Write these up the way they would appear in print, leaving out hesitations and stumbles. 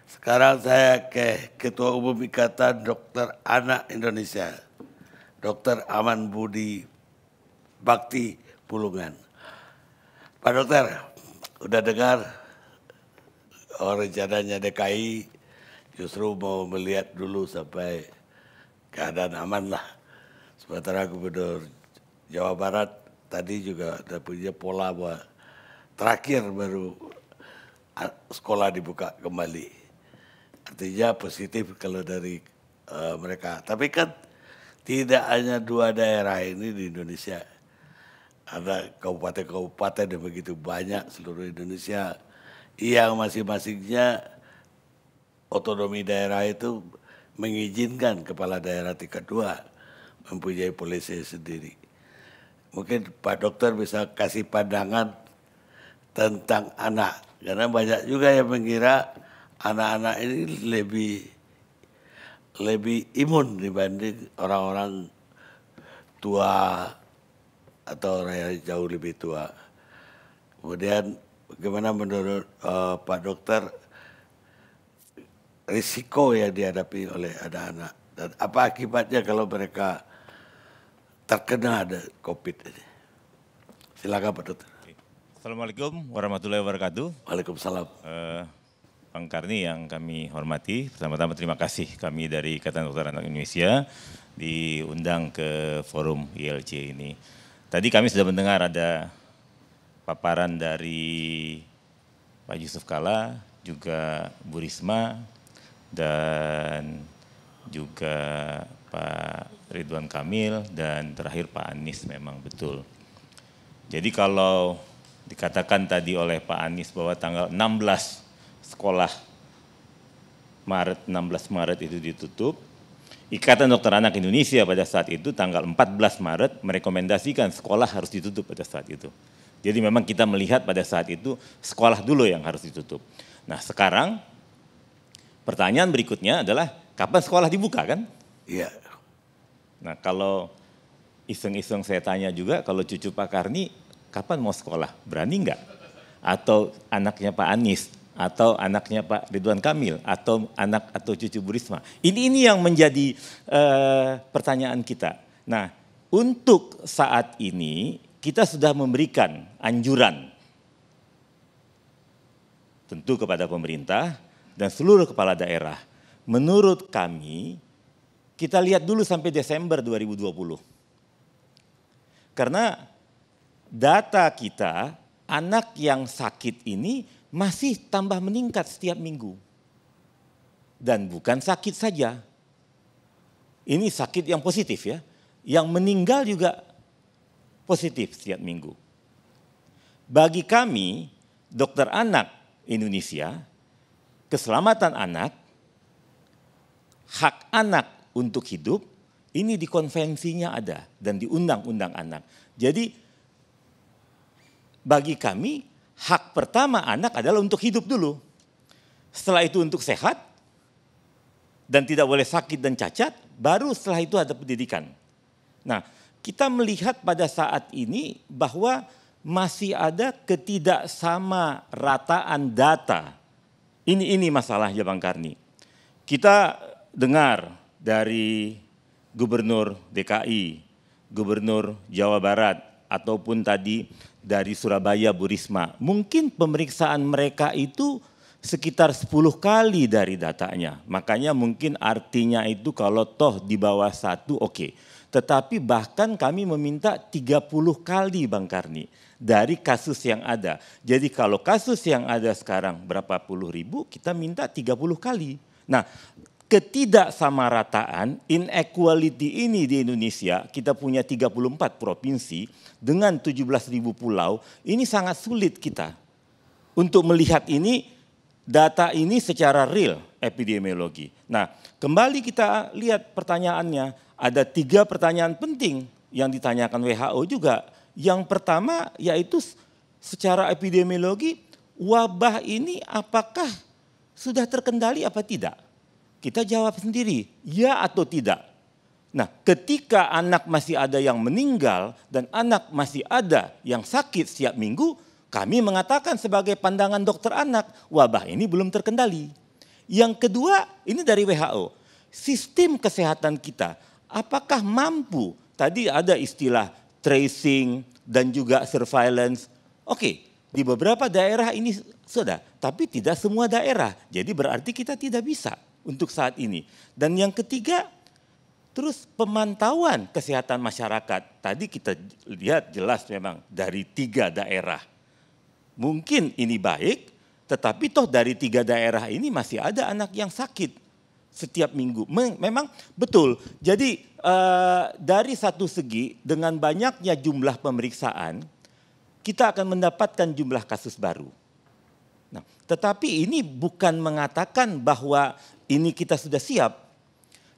Sekarang saya ke Ketua Umum Ikatan Dokter Anak Indonesia, Dr. Aman Budi Bakti Pulungan. Pak Dokter, udah dengar rencananya DKI justru mau melihat dulu sampai keadaan aman lah. Sementara Gubernur Jawa Barat tadi juga ada punya pola bahwa terakhir baru sekolah dibuka kembali. Artinya positif kalau dari mereka. Tapi kan tidak hanya dua daerah ini di Indonesia. Ada kabupaten-kabupaten yang begitu banyak seluruh Indonesia yang masing-masingnya otonomi daerah itu mengizinkan kepala daerah tingkat 2 mempunyai polisi sendiri. Mungkin Pak Dokter bisa kasih pandangan tentang anak. Karena banyak juga yang mengira anak-anak ini lebih imun dibanding orang-orang tua atau orang yang jauh lebih tua. Kemudian bagaimana menurut Pak Dokter risiko yang dihadapi oleh anak-anak dan apa akibatnya kalau mereka terkena ada COVID ini? Silakan Pak Dokter. Assalamualaikum warahmatullahi wabarakatuh. Waalaikumsalam. Bang Karni yang kami hormati, pertama-tama terima kasih kami dari Ikatan Dokter Anak Indonesia diundang ke forum ILC ini. Tadi kami sudah mendengar ada paparan dari Pak Yusuf Kalla, juga Bu Risma, dan juga Pak Ridwan Kamil, dan terakhir Pak Anies memang betul. Jadi kalau dikatakan tadi oleh Pak Anies bahwa tanggal 16 sekolah 16 Maret itu ditutup, Ikatan Dokter Anak Indonesia pada saat itu tanggal 14 Maret merekomendasikan sekolah harus ditutup pada saat itu. Jadi memang kita melihat pada saat itu sekolah dulu yang harus ditutup. Nah sekarang pertanyaan berikutnya adalah kapan sekolah dibuka kan? Iya. Nah kalau iseng-iseng saya tanya juga kalau cucu Pak Karni kapan mau sekolah? Berani enggak? Atau anaknya Pak Anies? Atau anaknya Pak Ridwan Kamil, atau anak atau cucu Bu Risma. Ini yang menjadi pertanyaan kita. Nah, untuk saat ini kita sudah memberikan anjuran tentu kepada pemerintah dan seluruh kepala daerah. Menurut kami, kita lihat dulu sampai Desember 2020. Karena data kita, anak yang sakit ini masih tambah meningkat setiap minggu. Dan bukan sakit saja. Ini sakit yang positif ya. Yang meninggal juga positif setiap minggu. Bagi kami, dokter anak Indonesia, keselamatan anak, hak anak untuk hidup, ini di konvensinya ada dan di undang-undang anak. Jadi bagi kami, hak pertama anak adalah untuk hidup dulu. Setelah itu untuk sehat dan tidak boleh sakit dan cacat, baru setelah itu ada pendidikan. Nah, kita melihat pada saat ini bahwa masih ada ketidaksamarataan data. Ini masalahnya Bang Karni. Kita dengar dari Gubernur DKI, Gubernur Jawa Barat, ataupun tadi dari Surabaya Bu Risma. Mungkin pemeriksaan mereka itu sekitar 10 kali dari datanya. Makanya mungkin artinya itu kalau toh di bawah 1 oke. Tetapi bahkan kami meminta 30 kali Bang Karni dari kasus yang ada. Jadi kalau kasus yang ada sekarang berapa puluh ribu, kita minta 30 kali. Nah, ketidaksamarataan, inequality ini di Indonesia, kita punya 34 provinsi dengan 17.000 pulau, ini sangat sulit kita untuk melihat ini, data ini secara real epidemiologi. Nah, kembali kita lihat pertanyaannya, ada 3 pertanyaan penting yang ditanyakan WHO juga. Yang pertama yaitu secara epidemiologi, wabah ini apakah sudah terkendali apa tidak? Kita jawab sendiri, ya atau tidak. Nah, ketika anak masih ada yang meninggal dan anak masih ada yang sakit setiap minggu, kami mengatakan sebagai pandangan dokter anak, wabah ini belum terkendali. Yang kedua, ini dari WHO. Sistem kesehatan kita, apakah mampu? Tadi ada istilah tracing dan juga surveillance. Oke, di beberapa daerah ini sudah, tapi tidak semua daerah. Jadi berarti kita tidak bisa untuk saat ini. Dan yang ketiga, terus pemantauan kesehatan masyarakat. Tadi kita lihat jelas memang dari 3 daerah. Mungkin ini baik, tetapi toh dari 3 daerah ini masih ada anak yang sakit setiap minggu. Memang betul. Jadi dari satu segi dengan banyaknya jumlah pemeriksaan, kita akan mendapatkan jumlah kasus baru. Nah, tetapi ini bukan mengatakan bahwa ini kita sudah siap.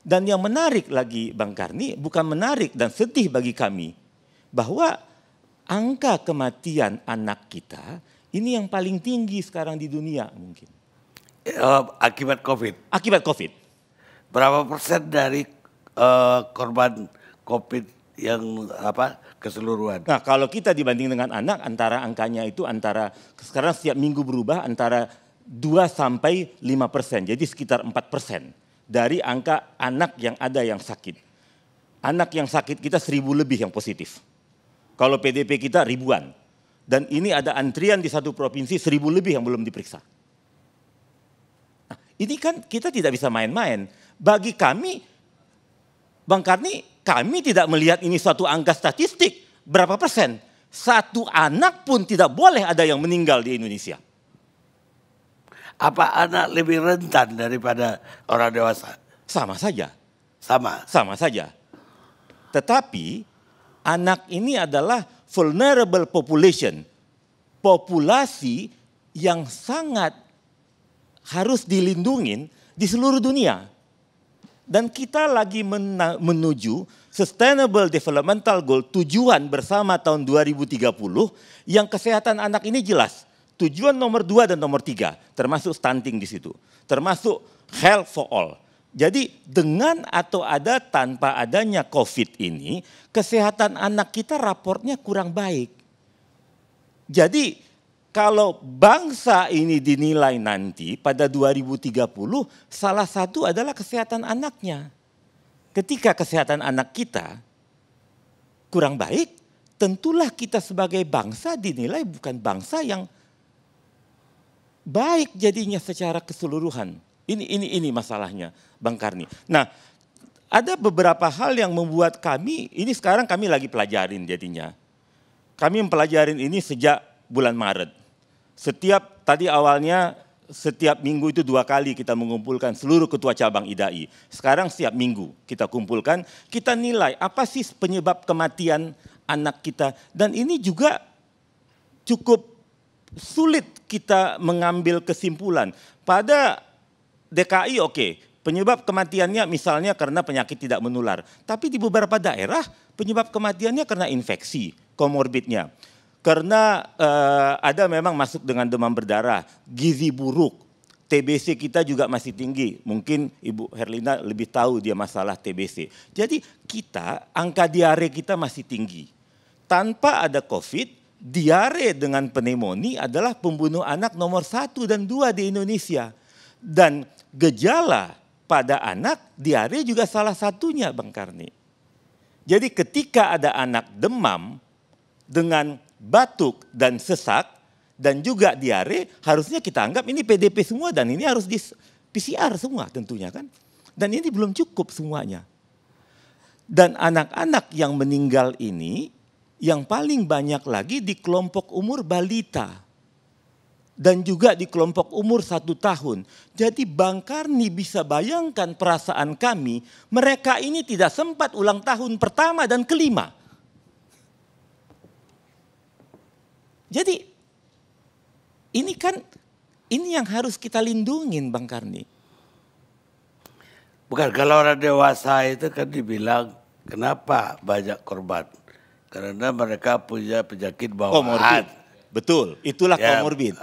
Dan yang menarik lagi Bang Karni, bukan menarik dan sedih bagi kami, bahwa angka kematian anak kita ini yang paling tinggi sekarang di dunia mungkin. Akibat COVID. Akibat COVID. Berapa persen dari korban COVID yang keseluruhan? Nah, kalau kita dibanding dengan anak, antara angkanya itu sekarang setiap minggu berubah antara 2-5%, jadi sekitar 4% dari angka anak yang ada yang sakit. Anak yang sakit kita 1.000 lebih yang positif. Kalau PDP kita ribuan. Dan ini ada antrian di satu provinsi 1.000 lebih yang belum diperiksa. Nah, ini kan kita tidak bisa main-main. Bagi kami, Bang Karni, kami tidak melihat ini suatu angka statistik. Berapa persen? 1 anak pun tidak boleh ada yang meninggal di Indonesia. Apa anak lebih rentan daripada orang dewasa? Sama saja. Sama saja. Tetapi anak ini adalah vulnerable population. Populasi yang sangat harus dilindungi di seluruh dunia. Dan kita lagi menuju Sustainable Developmental Goal, tujuan bersama tahun 2030, yang kesehatan anak ini jelas. Tujuan nomor 2 dan nomor 3, termasuk stunting di situ. Termasuk health for all. Jadi dengan atau ada tanpa adanya COVID ini, kesehatan anak kita raportnya kurang baik. Jadi kalau bangsa ini dinilai nanti pada 2030, salah satu adalah kesehatan anaknya. Ketika kesehatan anak kita kurang baik, tentulah kita sebagai bangsa dinilai bukan bangsa yang baik jadinya secara keseluruhan. Ini masalahnya Bang Karni. Nah, ada beberapa hal yang membuat kami, ini sekarang kami lagi pelajarin jadinya. Kami mempelajarin ini sejak bulan Maret. Tadi awalnya setiap minggu itu 2 kali kita mengumpulkan seluruh ketua cabang IDAI. Sekarang setiap minggu kita kumpulkan, kita nilai apa sih penyebab kematian anak kita. Dan ini juga cukup sulit kita mengambil kesimpulan. Pada DKI oke, penyebab kematiannya misalnya karena penyakit tidak menular. Tapi di beberapa daerah penyebab kematiannya karena infeksi, komorbidnya. Karena ada memang masuk dengan demam berdarah, gizi buruk, TBC kita juga masih tinggi. Mungkin Ibu Herlina lebih tahu dia masalah TBC. Jadi angka diare kita masih tinggi. Tanpa ada COVID, diare dengan pneumonia adalah pembunuh anak nomor 1 dan 2 di Indonesia. Dan gejala pada anak, diare juga salah satunya Bang Karni. Jadi ketika ada anak demam dengan batuk dan sesak dan juga diare, harusnya kita anggap ini PDP semua dan ini harus di PCR semua tentunya kan. Dan ini belum cukup semuanya. Dan anak-anak yang meninggal ini yang paling banyak lagi di kelompok umur balita. Dan juga di kelompok umur 1 tahun. Jadi Bang Karni bisa bayangkan perasaan kami, mereka ini tidak sempat ulang tahun pertama dan kelima. Jadi ini yang harus kita lindungin Bang Karni. Bukan, kalau orang dewasa itu kan dibilang kenapa banyak korban? Karena mereka punya penyakit bawaan. Betul, itulah komorbid.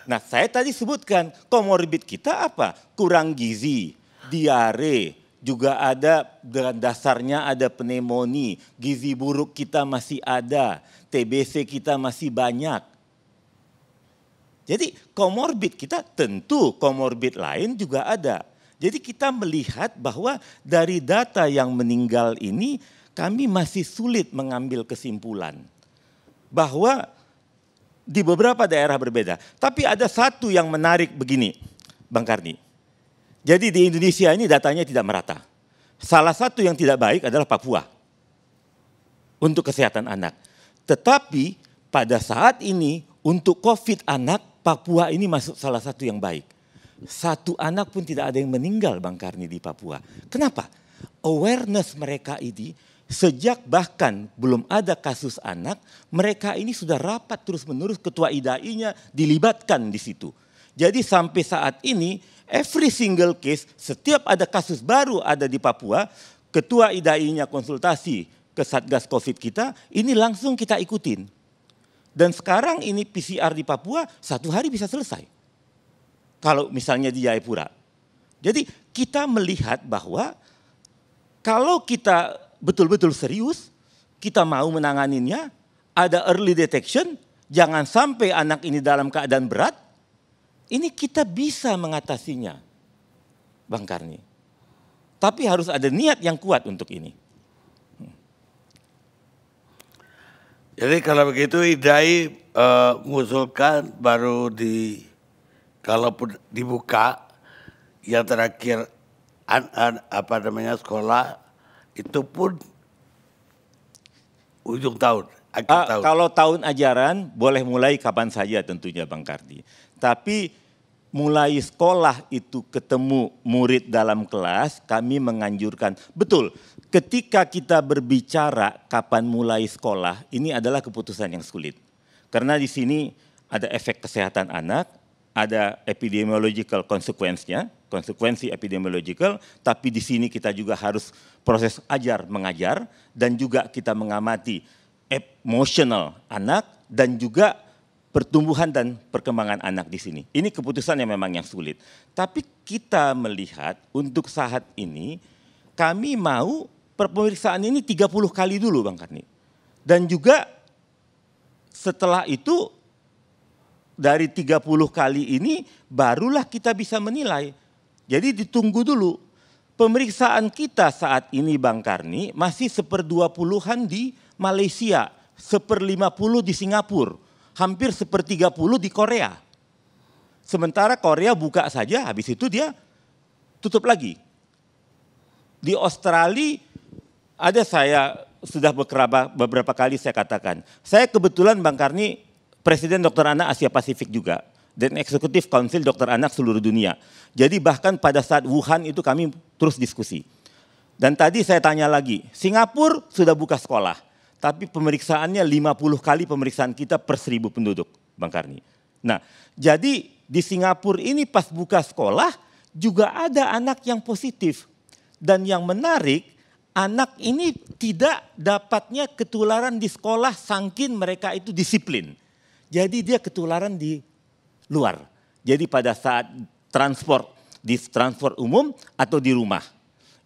Nah, saya tadi sebutkan komorbid kita apa? Kurang gizi, diare, juga ada dengan dasarnya ada pneumonia, gizi buruk kita masih ada, TBC kita masih banyak. Jadi komorbid kita tentu komorbid lain juga ada. Jadi kita melihat bahwa dari data yang meninggal ini kami masih sulit mengambil kesimpulan bahwa di beberapa daerah berbeda. Tapi ada satu yang menarik begini, Bang Karni. Jadi di Indonesia ini datanya tidak merata. Salah satu yang tidak baik adalah Papua untuk kesehatan anak. Tetapi pada saat ini untuk COVID anak, Papua ini masuk salah satu yang baik. Satu anak pun tidak ada yang meninggal, Bang Karni, di Papua. Kenapa? Awareness mereka ini sejak bahkan belum ada kasus anak, mereka ini sudah rapat terus-menerus, ketua IDAI-nya dilibatkan di situ. Jadi sampai saat ini every single case, setiap ada kasus baru ada di Papua, ketua IDAI-nya konsultasi ke Satgas Covid kita, ini langsung kita ikutin. Dan sekarang ini PCR di Papua 1 hari bisa selesai. Kalau misalnya di Jayapura. Jadi kita melihat bahwa kalau kita betul-betul serius, kita mau menanganinya, ada early detection, jangan sampai anak ini dalam keadaan berat, ini kita bisa mengatasinya, Bang Karni. Tapi harus ada niat yang kuat untuk ini. Jadi kalau begitu IDAI mengusulkan baru kalaupun dibuka yang terakhir sekolah itu pun ujung tahun, akhir tahun. Kalau tahun ajaran boleh mulai kapan saja tentunya Bang Kardi. Tapi mulai sekolah itu ketemu murid dalam kelas, kami menganjurkan. Betul, ketika kita berbicara kapan mulai sekolah, ini adalah keputusan yang sulit. Karena di sini ada efek kesehatan anak, ada epidemiological konsekuensi epidemiological, tapi di sini kita juga harus proses ajar mengajar dan juga kita mengamati emosional anak dan juga pertumbuhan dan perkembangan anak di sini. Ini keputusan yang memang yang sulit. Tapi kita melihat untuk saat ini kami mau pemeriksaan ini 30 kali dulu Bang Karni. Dan juga setelah itu dari 30 kali ini barulah kita bisa menilai. Jadi ditunggu dulu. Pemeriksaan kita saat ini Bang Karni masih 1/20-an di Malaysia, 1/50 di Singapura, hampir 1/30 di Korea. Sementara Korea buka saja, habis itu dia tutup lagi. Di Australia ada saya sudah beberapa kali saya katakan. Saya kebetulan Bang Karni Presiden Dokter Anak Asia Pasifik juga, dan Eksekutif Council Dokter Anak seluruh dunia. Jadi bahkan pada saat Wuhan itu kami terus diskusi. Dan tadi saya tanya lagi, Singapura sudah buka sekolah, tapi pemeriksaannya 50 kali pemeriksaan kita per 1000 penduduk, Bang Karni. Nah, jadi di Singapura ini pas buka sekolah juga ada anak yang positif. Dan yang menarik, anak ini tidak dapatnya ketularan di sekolah saking mereka itu disiplin. Jadi dia ketularan di luar. Jadi pada saat di transport umum atau di rumah.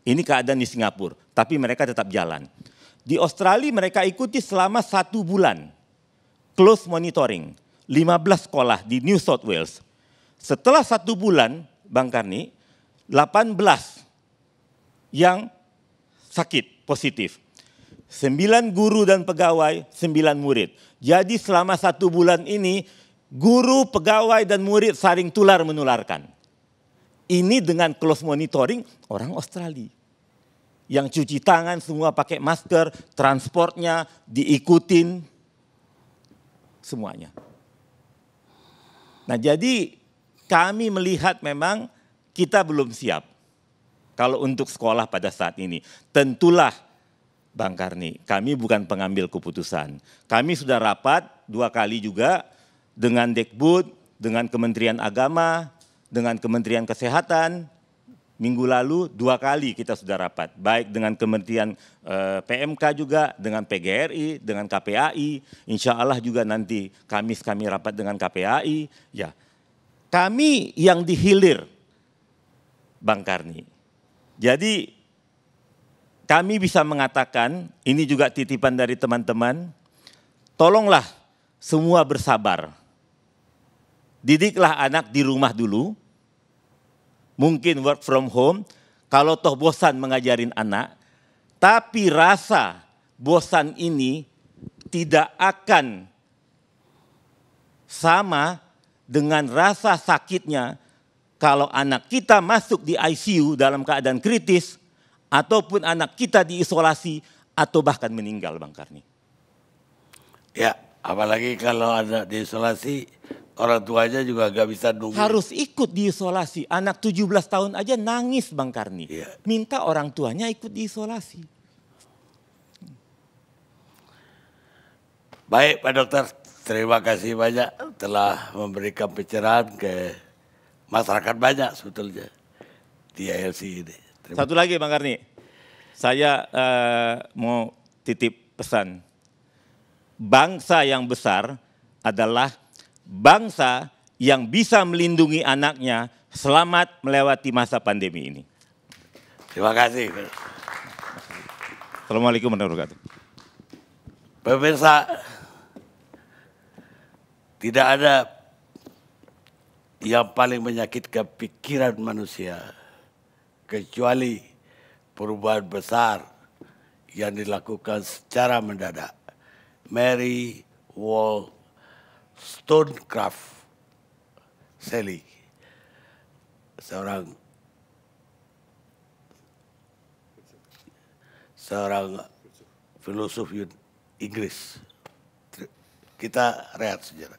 Ini keadaan di Singapura, tapi mereka tetap jalan. Di Australia mereka ikuti selama 1 bulan. Close monitoring, 15 sekolah di New South Wales. Setelah 1 bulan, Bang Karni, 18 yang sakit, positif. 9 guru dan pegawai, 9 murid. Jadi selama 1 bulan ini, guru, pegawai, dan murid saling tular-menularkan. Ini dengan close monitoring orang Australia. Yang cuci tangan semua pakai masker, transportnya diikutin, semuanya. Nah jadi kami melihat memang kita belum siap. Kalau untuk sekolah pada saat ini, tentulah Bang Karni, kami bukan pengambil keputusan. Kami sudah rapat 2 kali juga dengan Dekbud, dengan Kementerian Agama, dengan Kementerian Kesehatan. Minggu lalu 2 kali kita sudah rapat, baik dengan Kementerian PMK juga, dengan PGRI, dengan KPAI. Insya Allah juga nanti Kamis kami rapat dengan KPAI. Ya, kami yang dihilir, Bang Karni. Jadi kami bisa mengatakan, ini juga titipan dari teman-teman, tolonglah semua bersabar. didiklah anak di rumah dulu, mungkin work from home, kalau toh bosan mengajarin anak, tapi rasa bosan ini tidak akan sama dengan rasa sakitnya kalau anak kita masuk di ICU dalam keadaan kritis, ataupun anak kita diisolasi, atau bahkan meninggal, Bang Karni. Ya, apalagi kalau anak diisolasi, orang tuanya juga gak bisa nunggu. Harus ikut diisolasi. Anak 17 tahun aja nangis, Bang Karni. Ya. Minta orang tuanya ikut diisolasi. Baik Pak Dokter, terima kasih banyak telah memberikan pencerahan ke masyarakat banyak sebetulnya di ILC ini. Satu lagi Bang Karni, saya mau titip pesan. Bangsa yang besar adalah bangsa yang bisa melindungi anaknya selamat melewati masa pandemi ini. Terima kasih. Assalamualaikum warahmatullahi wabarakatuh. Pemirsa, tidak ada yang paling menyakitkan pikiran manusia kecuali perubahan besar yang dilakukan secara mendadak. Mary Wollstonecraft Shelley, seorang filosof Inggris. Kita rehat sejenak.